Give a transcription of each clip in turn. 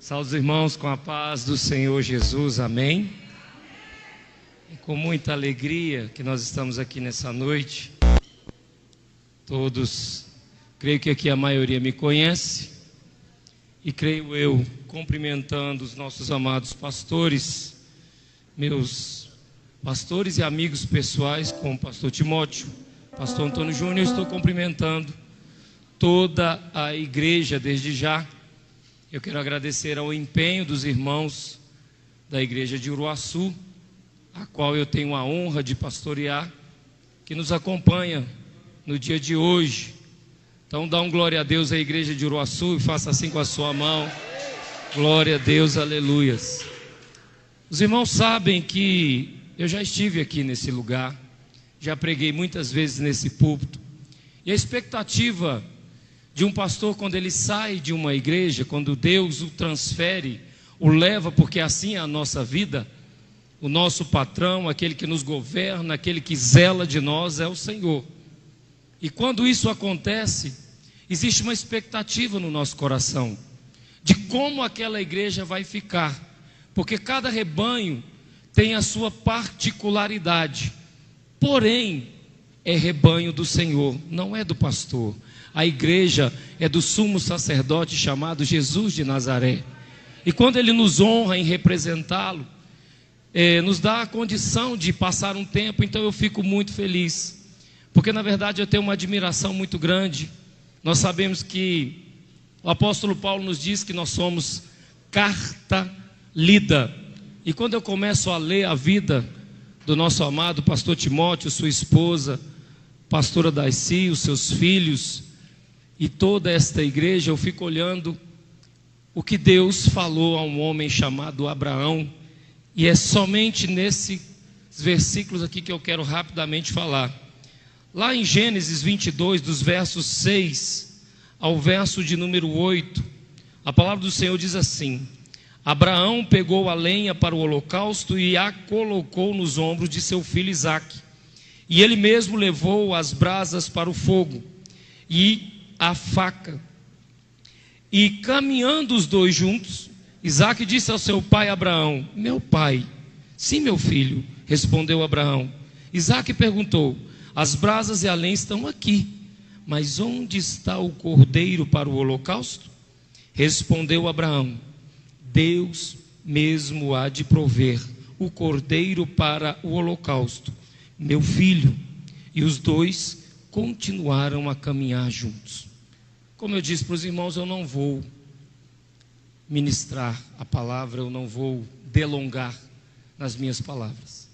Salve os irmãos com a paz do Senhor Jesus, amém? E com muita alegria que nós estamos aqui nessa noite. Todos, creio que aqui a maioria me conhece. E creio eu, cumprimentando os nossos amados pastores, meus pastores e amigos pessoais, como o pastor Timóteo, pastor Antônio Júnior, estou cumprimentando toda a igreja desde já. Eu quero agradecer ao empenho dos irmãos da igreja de Uruaçu, a qual eu tenho a honra de pastorear, que nos acompanha no dia de hoje. Então dá um glória a Deus à igreja de Uruaçu e faça assim com a sua mão. Glória a Deus, aleluias. Os irmãos sabem que eu já estive aqui nesse lugar, já preguei muitas vezes nesse púlpito, e a expectativa de um pastor, quando ele sai de uma igreja, quando Deus o transfere, o leva, porque assim é a nossa vida, o nosso patrão, aquele que nos governa, aquele que zela de nós é o Senhor. E quando isso acontece, existe uma expectativa no nosso coração de como aquela igreja vai ficar, porque cada rebanho tem a sua particularidade, porém é rebanho do Senhor, não é do pastor. A igreja é do sumo sacerdote chamado Jesus de Nazaré. E quando ele nos honra em representá-lo, nos dá a condição de passar um tempo. Então eu fico muito feliz, porque na verdade eu tenho uma admiração muito grande. Nós sabemos que o apóstolo Paulo nos diz que nós somos carta lida. E quando eu começo a ler a vida do nosso amado pastor Timóteo, sua esposa, pastora Daisy, os seus filhos e toda esta igreja, eu fico olhando o que Deus falou a um homem chamado Abraão, e é somente nesses versículos aqui que eu quero rapidamente falar. Lá em Gênesis 22, dos versos 6 ao verso de número 8, a palavra do Senhor diz assim: Abraão pegou a lenha para o holocausto e a colocou nos ombros de seu filho Isaque, e ele mesmo levou as brasas para o fogo e a faca. E caminhando os dois juntos, Isaque disse ao seu pai Abraão: meu pai. Sim, meu filho, respondeu Abraão. Isaque perguntou: as brasas e a lenha estão aqui, mas onde está o cordeiro para o holocausto? Respondeu Abraão: Deus mesmo há de prover o cordeiro para o holocausto, meu filho. E os dois continuaram a caminhar juntos. Como eu disse para os irmãos, eu não vou ministrar a palavra, eu não vou delongar nas minhas palavras,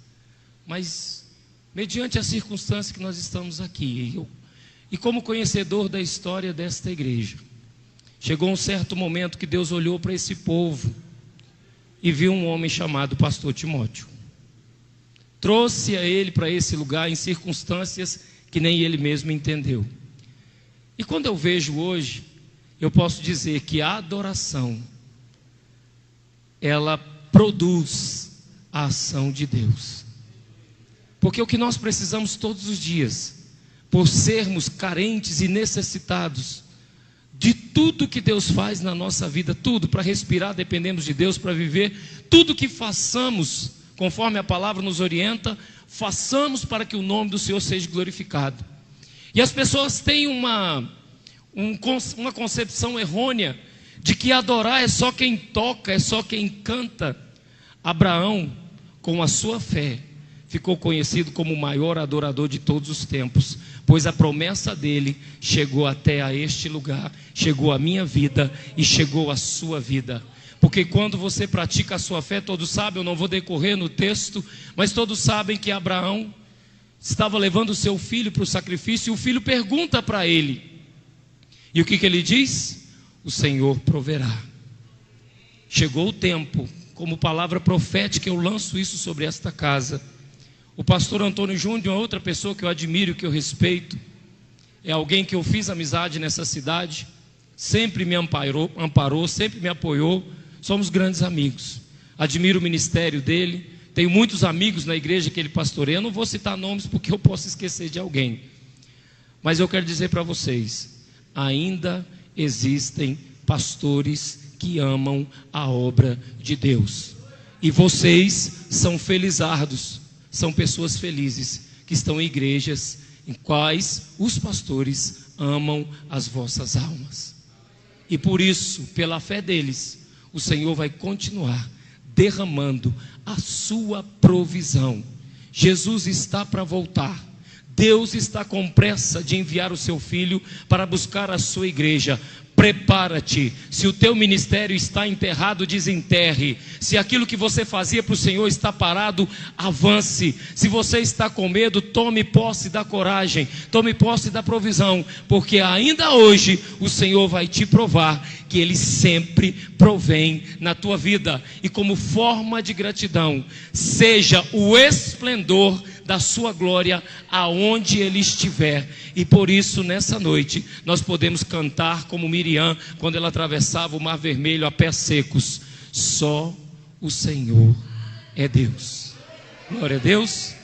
mas mediante a circunstância que nós estamos aqui, e como conhecedor da história desta igreja, chegou um certo momento que Deus olhou para esse povo e viu um homem chamado pastor Timóteo, trouxe a ele para esse lugar em circunstâncias que nem ele mesmo entendeu. E quando eu vejo hoje, eu posso dizer que a adoração, ela produz a ação de Deus. Porque o que nós precisamos todos os dias, por sermos carentes e necessitados de tudo que Deus faz na nossa vida, tudo, para respirar dependemos de Deus, para viver, tudo que façamos, conforme a palavra nos orienta, façamos para que o nome do Senhor seja glorificado. E as pessoas têm uma concepção errônea de que adorar é só quem toca, é só quem canta. Abraão, com a sua fé, ficou conhecido como o maior adorador de todos os tempos, pois a promessa dele chegou até a este lugar, chegou à minha vida e chegou à sua vida. Porque quando você pratica a sua fé, todos sabem, eu não vou decorrer no texto, mas todos sabem que Abraão estava levando o seu filho para o sacrifício, e o filho pergunta para ele, e o que ele diz? O Senhor proverá. Chegou o tempo, como palavra profética, eu lanço isso sobre esta casa. O pastor Antônio Júnior é outra pessoa que eu admiro, que eu respeito, é alguém que eu fiz amizade nessa cidade, sempre me amparou, sempre me apoiou, somos grandes amigos, admiro o ministério dele, tenho muitos amigos na igreja que ele pastoreia. Eu não vou citar nomes porque eu posso esquecer de alguém, mas eu quero dizer para vocês, ainda existem pastores que amam a obra de Deus. E vocês são felizardos, são pessoas felizes que estão em igrejas em quais os pastores amam as vossas almas. E por isso, pela fé deles, o Senhor vai continuar derramando a sua provisão. Jesus está para voltar. Deus está com pressa de enviar o seu Filho para buscar a sua igreja. Prepara-te. Se o teu ministério está enterrado, desenterre. Se aquilo que você fazia para o Senhor está parado, avance. Se você está com medo, tome posse da coragem, tome posse da provisão, porque ainda hoje o Senhor vai te provar que Ele sempre provém na tua vida. E como forma de gratidão, seja o esplendor da sua glória aonde Ele estiver. E por isso nessa noite nós podemos cantar como Miriam, quando ela atravessava o Mar Vermelho a pés secos: só o Senhor é Deus. Glória a Deus.